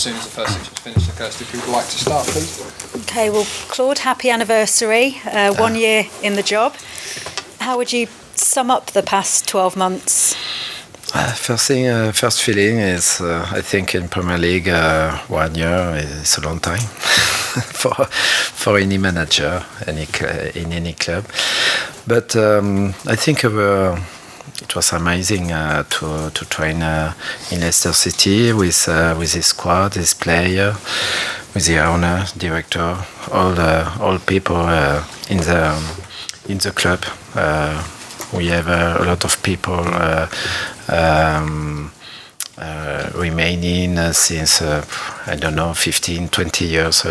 soon as the first six is finished. Kirsty, if you'd like to start, please. Okay, well, Claude, happy anniversary. 1 year in the job. How would you sum up the past 12 months? First feeling is, I think in Premier League, 1 year is a long time for any manager, in any club. But I think it was amazing to train in Leicester City with his squad, his player, with the owner, director, all people in the club. We have a lot of people remaining since, 15, 20 years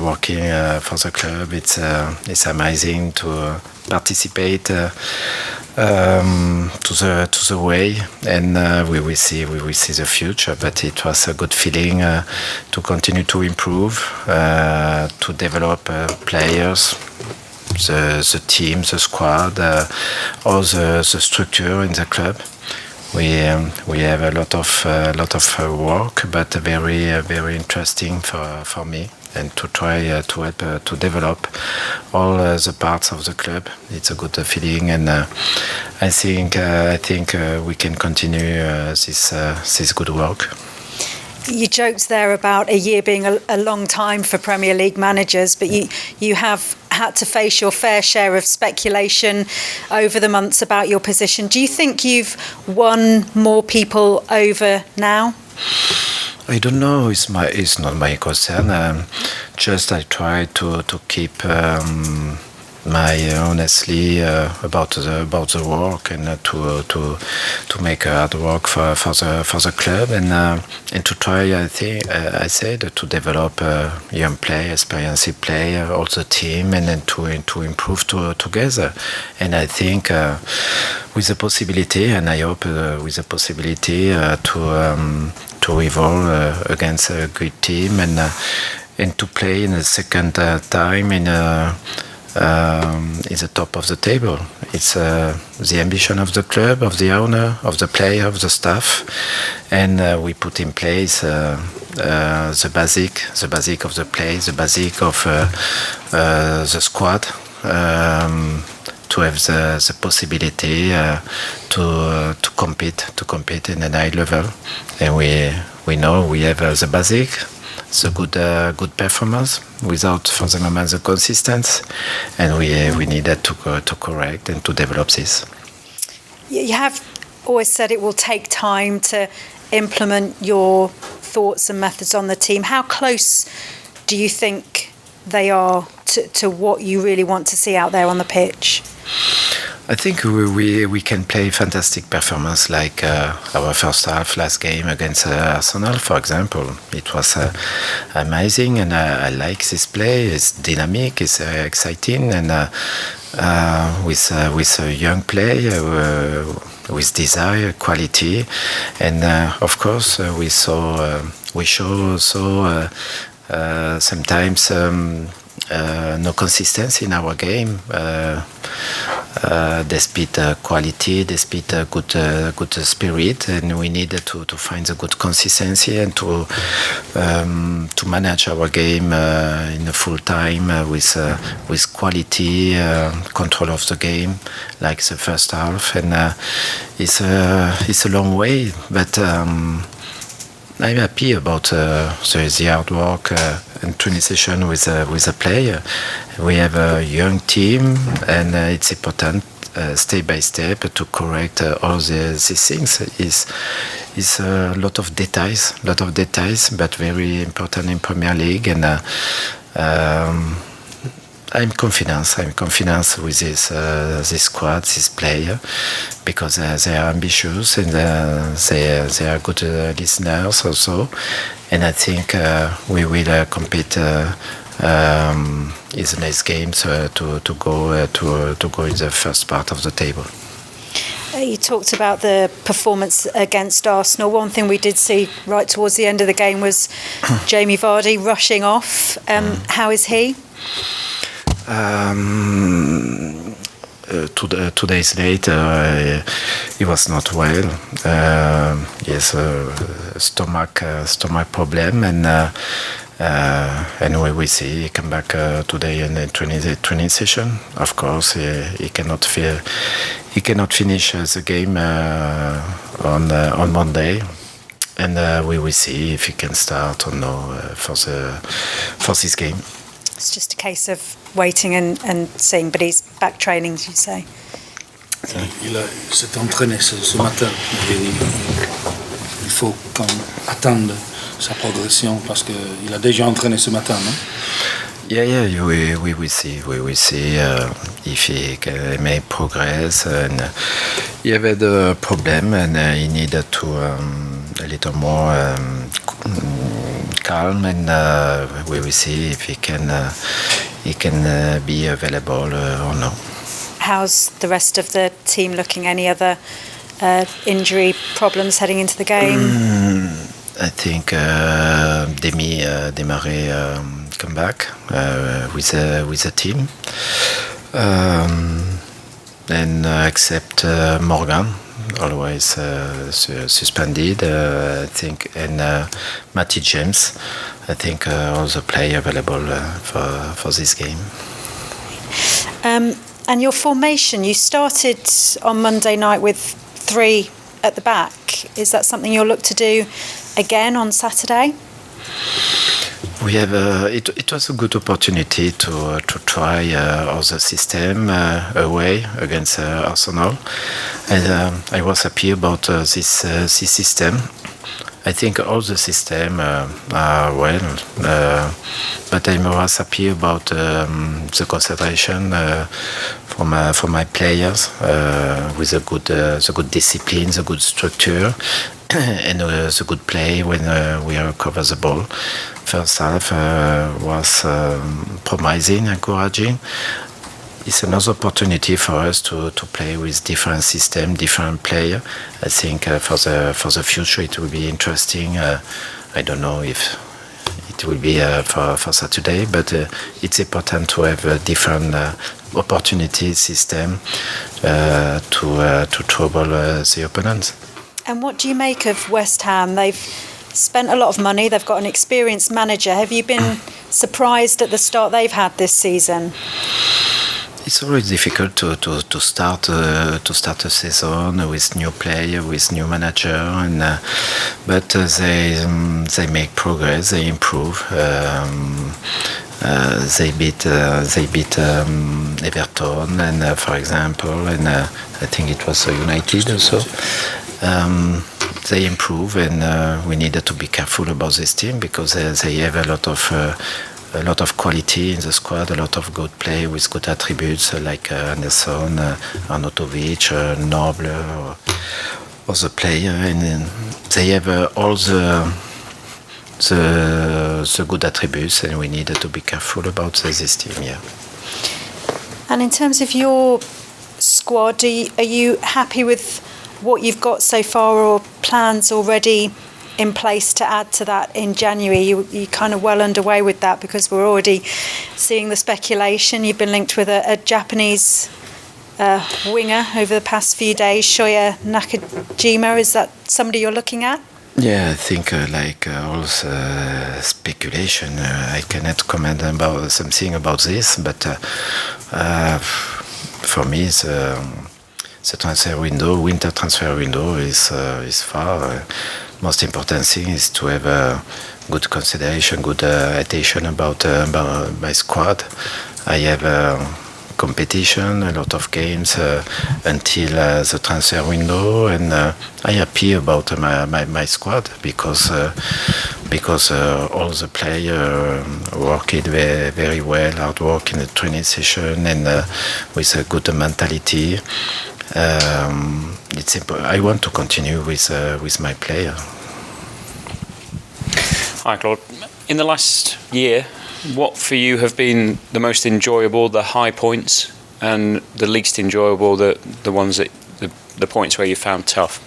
working for the club. It's amazing to participate to the way, and we will see the future. But it was a good feeling to continue to improve, to develop players. The team, the squad, all the structure in the club. We have a lot of work, but very interesting for me, and to try to help to develop all the parts of the club. It's a good feeling, and I think we can continue this good work. You joked there about a year being a long time for Premier League managers, but you have had to face your fair share of speculation over the months about your position. Do you think you've won more people over now? I don't know. It's not my concern. Just I try to keep my honestly about the work, and to make hard work for the club, and to try, I said, to develop young player, experienced player, all the team, and then to improve together. And I think with the possibility, and I hope with the possibility to evolve against a great team, and to play in the second time in the top of the table. It's the ambition of the club, of the owner, of the player, of the staff, and we put in place the basic of the play, the basic of the squad, to have the possibility to compete in a high level. And we know we have the basic. The good performance without, for the moment, the consistency, and we needed to correct and to develop this. You have always said it will take time to implement your thoughts and methods on the team. How close do you think they are to what you really want to see out there on the pitch? I think we can play fantastic performance, like our first half last game against Arsenal, for example. It was amazing, and I like this play. It's dynamic, it's exciting, and with a young play, with desire, quality, and of course we show also sometimes no consistency in our game. Despite quality, despite good spirit, and we need to find the good consistency, and to manage our game in a full time with quality, control of the game, like the first half. And it's a long way, but I'm happy about the hard work and training with a player. We have a young team, and it's important step by step to correct all these things. Is a lot of details, but very important in Premier League. And I'm confident with this squad, this player, because they are ambitious, and they are good listeners also. And I think we will compete in the next games to go in the first part of the table. You talked about the performance against Arsenal. One thing we did see right towards the end of the game was Jamie Vardy rushing off. How is he? 2 days later, he was not well. He has a stomach problem, and we will see. He come back today in the training session. Of course, he cannot finish the game on Monday. And we will see if he can start or no for this game. It's just a case of waiting and seeing, but he's back training, as you say. Il s'est entraîné ce matin. Il faut qu'on attende sa progression parce qu'il a déjà entraîné ce matin, non? Yeah, we will see. We will see if he can make progress. And he had a problem, and he needed to a little more calm. And we will see if he can be available or no. How's the rest of the team looking? Any other injury problems heading into the game? I think Desmarais come back with the team, and except Morgan, always suspended. I think, and Matty James. I think all the players available for this game. And your formation, you started on Monday night with 3 at the back. Is that something you'll look to do again on Saturday? We have it was a good opportunity to try other system away against Arsenal, and I was happy about this system. I think all the system are well, but I was happy about the concentration for my players with the good discipline, the good structure, and the good play when we recover the ball. First half was promising, encouraging. It's another opportunity for us to play with different system, different player. I think for the future it will be interesting. I don't know if it will be for Saturday, but it's important to have a different opportunity system to trouble the opponents. And what do you make of West Ham? They've spent a lot of money. They've got an experienced manager. Have you been surprised at the start they've had this season? It's always difficult to start a season with new player, with new manager, and but they make progress, they improve. They beat Everton, and for example, and I think it was United also. They improve, and we needed to be careful about this team because they have a lot of quality in the squad, a lot of good play with good attributes like Anderson, Arnautovic, Noble, or the player, and they have all the good attributes, and we needed to be careful about this team. Yeah. And in terms of your squad, are you happy with what you've got so far, or plans already in place to add to that in January? You're kind of well underway with that because we're already seeing the speculation. You've been linked with a Japanese winger over the past few days, Shoya Nakajima. Is that somebody you're looking at? Yeah, I think like all speculation, I cannot comment about something about this, but for me, the transfer window, winter transfer window, is far. Most important thing is to have a good consideration, good attention about my squad. I have competition, a lot of games until the transfer window, and I'm happy about my squad because all the players working very, very well, hard work in the training session, and with a good mentality. I want to continue with my player. Hi, Claude. In the last year, what for you have been the most enjoyable, the high points, and the least enjoyable, the ones that the points where you found tough?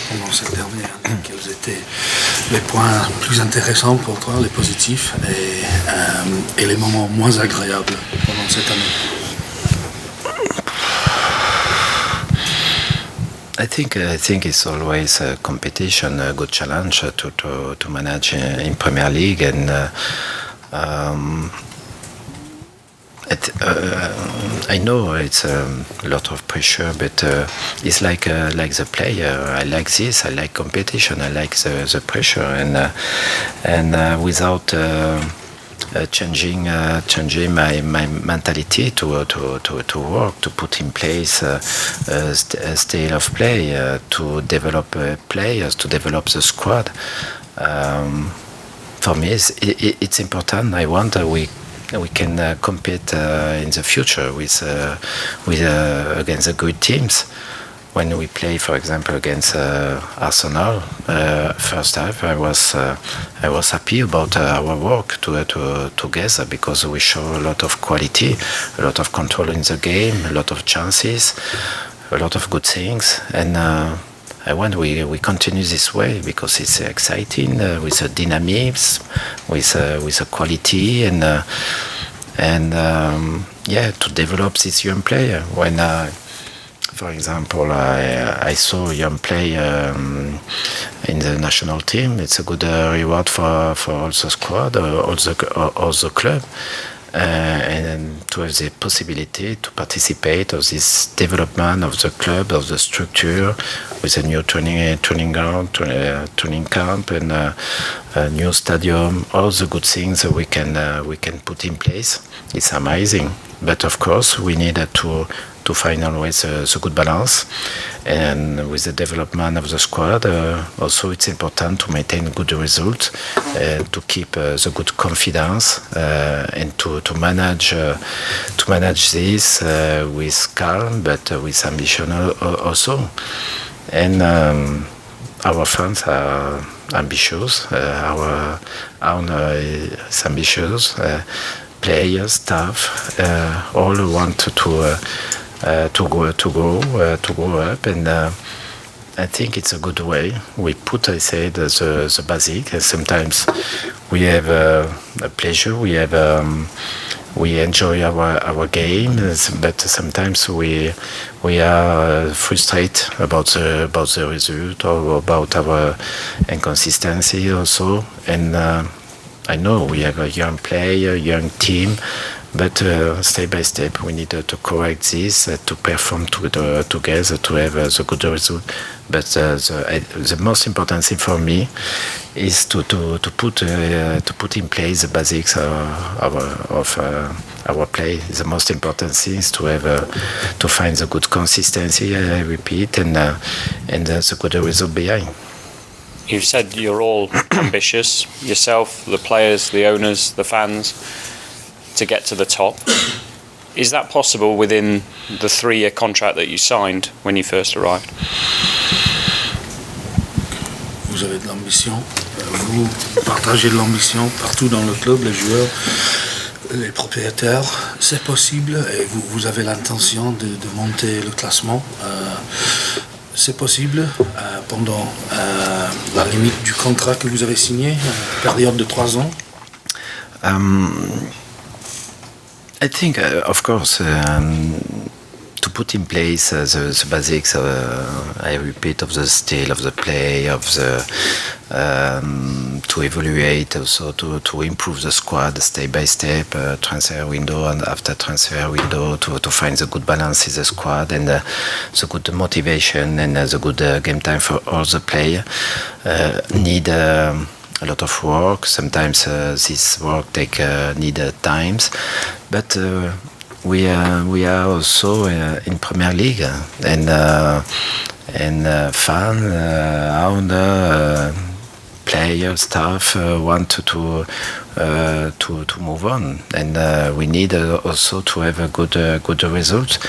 Pendant cette dernière, quels étaient les points plus intéressants pour toi, les positifs, et les moments moins agréables pendant cette année? I think it's always a competition, a good challenge to manage in Premier League, and I know it's a lot of pressure, but it's like the player. I like this. I like competition. I like the pressure, and without changing my mentality to work, to put in place a style of play, to develop players, to develop the squad. For me, it's important. I want we can compete in the future with against the good teams. When we play, for example, against Arsenal, first half, I was happy about our work together, because we show a lot of quality, a lot of control in the game, a lot of chances, a lot of good things, and I want we continue this way, because it's exciting with the dynamics, with the quality, and to develop this young player. When for example, I saw a young player in the national team. It's a good reward for all the squad, all the club, and to have the possibility to participate of this development of the club, of the structure, with a new training ground, training camp, and a new stadium. All the good things that we can put in place. It's amazing, but of course we need to find always the good balance, and with the development of the squad, also it's important to maintain good results, to keep the good confidence, and to manage this with calm, but with ambition also. And our fans are ambitious. Our owner is ambitious. Players, staff, all want to grow up, and I think it's a good way. We put, I said, the basic. And sometimes we have a pleasure. We enjoy our game, but sometimes we are frustrated about the result, or about our inconsistency also. And I know we have a young player, young team, but step by step we need to correct this, to perform together, to have the good result. But the most important thing for me is to put in place the basics of our play. The most important thing is to find the good consistency. I repeat, and the good result behind. You've said you're all ambitious, yourself, the players, the owners, the fans, to get to the top. Is that possible within the 3-year contract that you signed when you first arrived? Vous avez de l'ambition, vous partagez de l'ambition partout dans le club, les joueurs, les propriétaires. C'est possible, et vous avez l'intention de monter le classement. C'est possible pendant la limite du contrat que vous avez signé, période de 3 ans. I think, of course, to put in place the basics, I repeat, of the style of the play, of the to evaluate, also to improve the squad step by step, transfer window and after transfer window, to find the good balance in the squad, and the good motivation, and the good game time for all the players. Need a lot of work. Sometimes this work need times, but we are also in Premier League, and fan, owner, player, staff want to move on, and we need also to have a good result,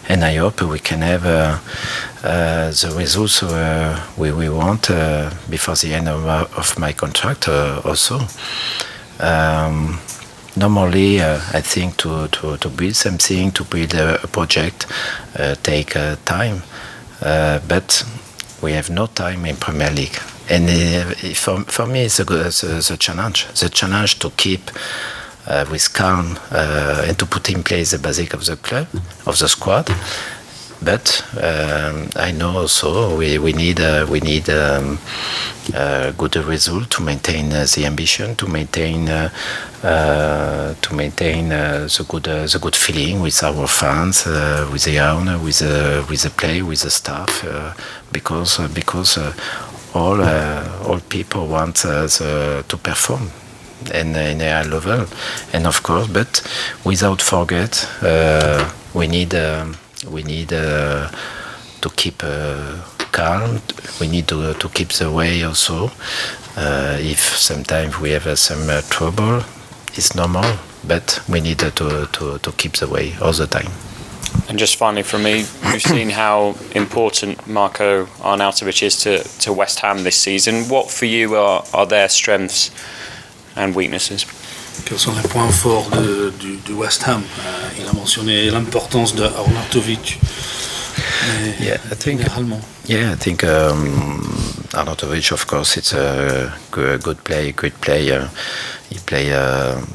and I hope we can have the results we want before the end of my contract also. Normally, I think to build something, to build a project, take time, but we have no time in Premier League. And for me, it's the challenge. The challenge to keep with calm and to put in place the basic of the club, of the squad, But I know also we need good result to maintain the ambition, to maintain the good feeling with our fans, with the owner, with the play, with the staff, because all people want to perform in a high level, and of course, but without forget, we need to keep calm. We need to keep the way also. If sometimes we have some trouble, it's normal, but we need to keep the way all the time. And just finally from me, we've seen how important Marco Arnautovic is to West Ham this season. What for you are their strengths and weaknesses? Quels sont les points forts du West Ham? Il a mentionné l'importance de Arnautovic. I think Arnautovic, of course, it's a good player. He play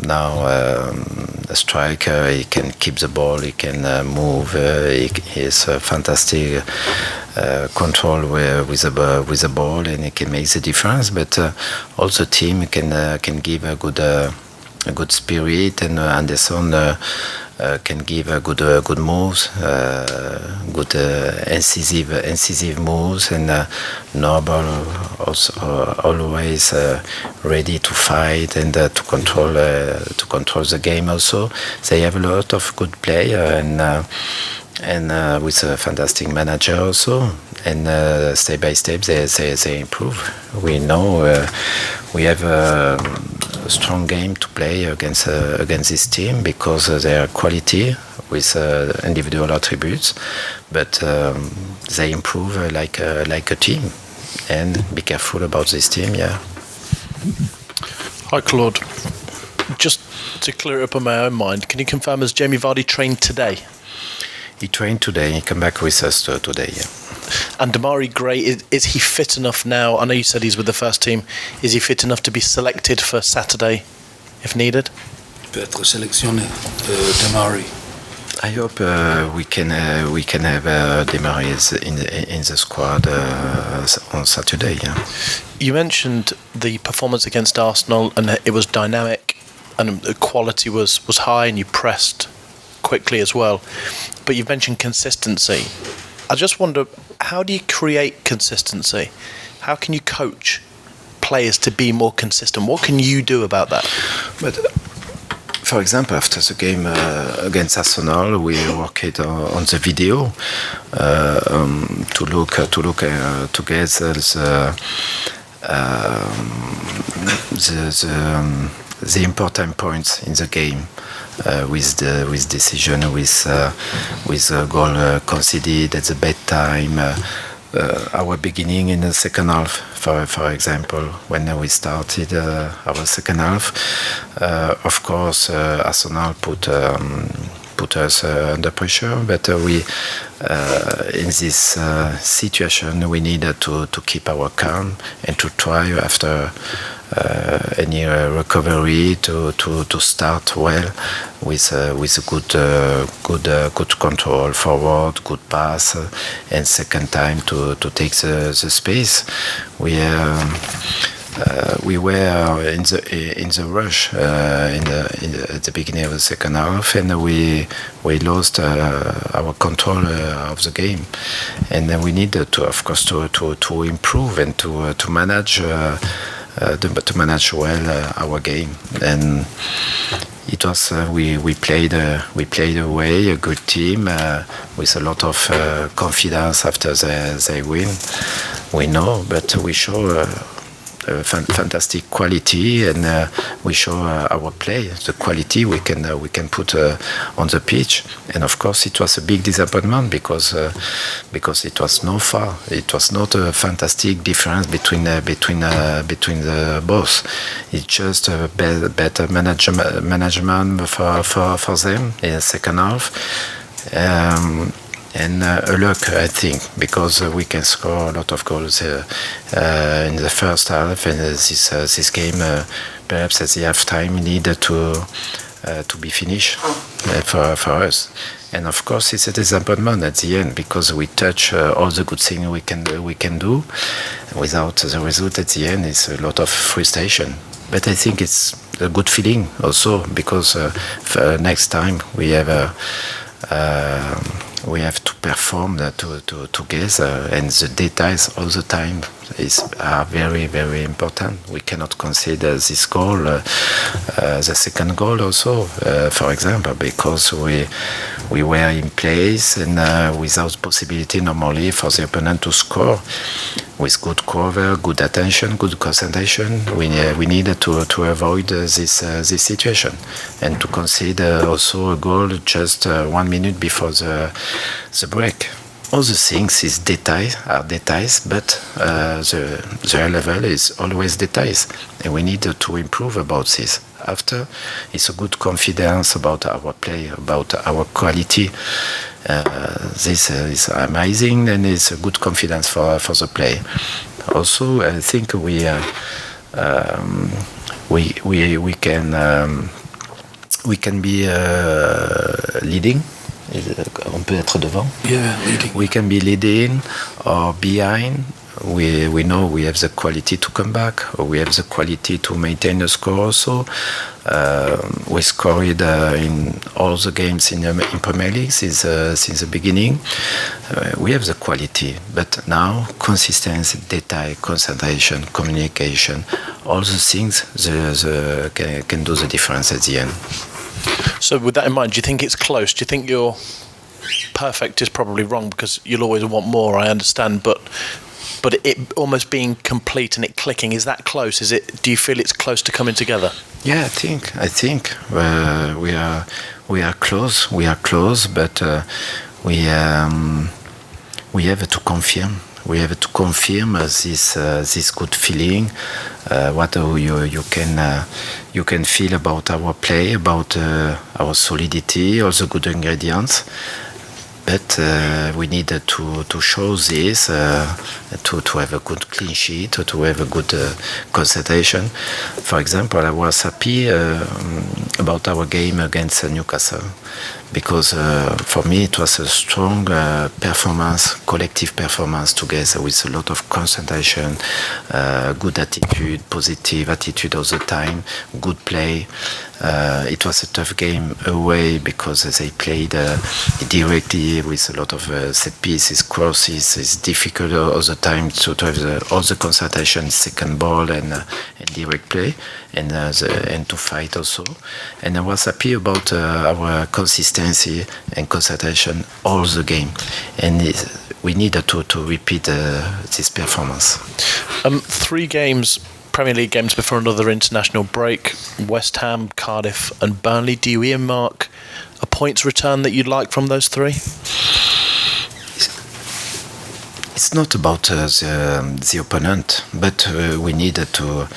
now a striker. He can keep the ball. He can move. He has a fantastic control with the ball, and he can make the difference. But also, team can give a good spirit, and Anderson can give good moves, good incisive moves, and Noble also always ready to fight and to control the game. Also, they have a lot of good players, and with a fantastic manager also, and step by step they improve. We know we have a strong game to play against this team because they are quality with individual attributes, but they improve like a team, and be careful about this team. Hi Claude, just to clear it up in my own mind, can you confirm, has Jamie Vardy trained today? He trained today. He came back with us today. And Damari Gray, is he fit enough now? I know you said he's with the first team. Is he fit enough to be selected for Saturday if needed? Il peut être sélectionné, Damari. I hope we can have Demari in the squad on Saturday. You mentioned the performance against Arsenal, and it was dynamic, and the quality was high, and you pressed quickly as well. But you've mentioned consistency. I just wonder, how do you create consistency? How can you coach players to be more consistent? What can you do about that? But for example, after the game against Arsenal, we worked on the video to look together the important points in the game. With decision, with goal conceded at the bad time, our beginning in the second half, for example, when we started our second half, of course, Arsenal put us under pressure, but we in this situation we needed to keep our calm and to try after any recovery to start well with good control forward, good pass, and second time to take the space. We were in the rush at the beginning of the second half, and we lost our control of the game, and we needed to, of course, to improve and to manage. To manage well our game, and it was we played away a good team with a lot of confidence after they win. We know, but we show fantastic quality, and we show our play, the quality we can put on the pitch. And of course, it was a big disappointment because it was it was not a fantastic difference between the both. It's just a better management for them in the second half. And luck, I think, because we can score a lot of goals in the first half, and this game, perhaps at the half time, needed to to be finished for us. And of course, it's a disappointment at the end because we touch all the good things we can do. Without the result at the end, it's a lot of frustration. But I think it's a good feeling also because for next time we have to perform together, and the details all the time are very, very important. We cannot consider this goal, the second goal also, for example, because we were in place and without possibility normally for the opponent to score. With good cover, good attention, good concentration, we needed to avoid this situation and to consider also a goal just 1 minute before the break. All the things are details, but the level is always details, and we need to improve about this. After, it's a good confidence about our play, about our quality. This is amazing, and it's a good confidence for the play. Also, I think we can be leading. On peut être devant. Yeah, leading. We can be leading or behind. We know we have the quality to come back, or we have the quality to maintain a score also. We scored in all the games in Premier League since the beginning. We have the quality, but now consistency, detail, concentration, communication, all the things can do the difference at the end. So with that in mind, do you think it's close? Do you think you're perfect is probably wrong because you'll always want more, I understand, but it almost being complete and it clicking, is that close? Do you feel it's close to coming together? Yeah, I think we are close, but we have to confirm. We have to confirm this good feeling, what you can feel about our play, about our solidity, all the good ingredients. But we need to show this, to have a good clean sheet, to have a good concentration. For example, I was happy about our game against Newcastle, because for me it was a strong performance, collective performance together with a lot of concentration, good attitude, positive attitude all the time, good play. It was a tough game away because they played directly with a lot of set pieces, crosses. It's difficult all the time to have all the concentration, second ball and direct play, and to fight also. And I was happy about our consistency and concentration all the game. And we needed to repeat this performance. 3 games, Premier League games before another international break: West Ham, Cardiff and Burnley. Do you earmark a points return that you'd like from those 3? It's not about the opponent, but we needed to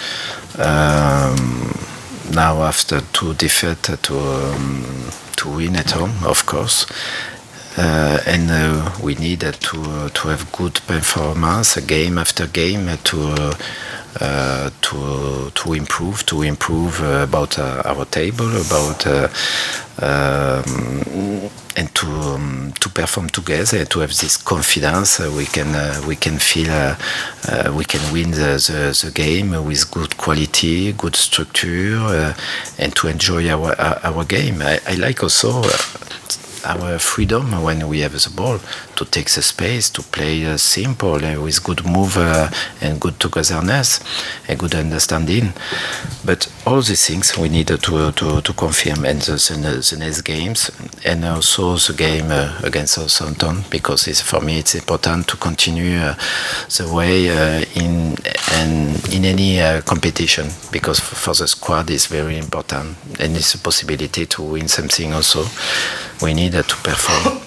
now, after 2 defeats, to win at home, of course. And we needed to have good performance game after game to improve about our table, about and to perform together, to have this confidence. We can feel we can win the game with good quality, good structure, and to enjoy our game. I like also our freedom when we have the ball to take the space, to play simple with good move and good togetherness and good understanding. But all these things we need to confirm in the next games, and also the game against Southampton, because for me it's important to continue the way in any competition, because for the squad it's very important, and it's a possibility to win something also. We need to perform.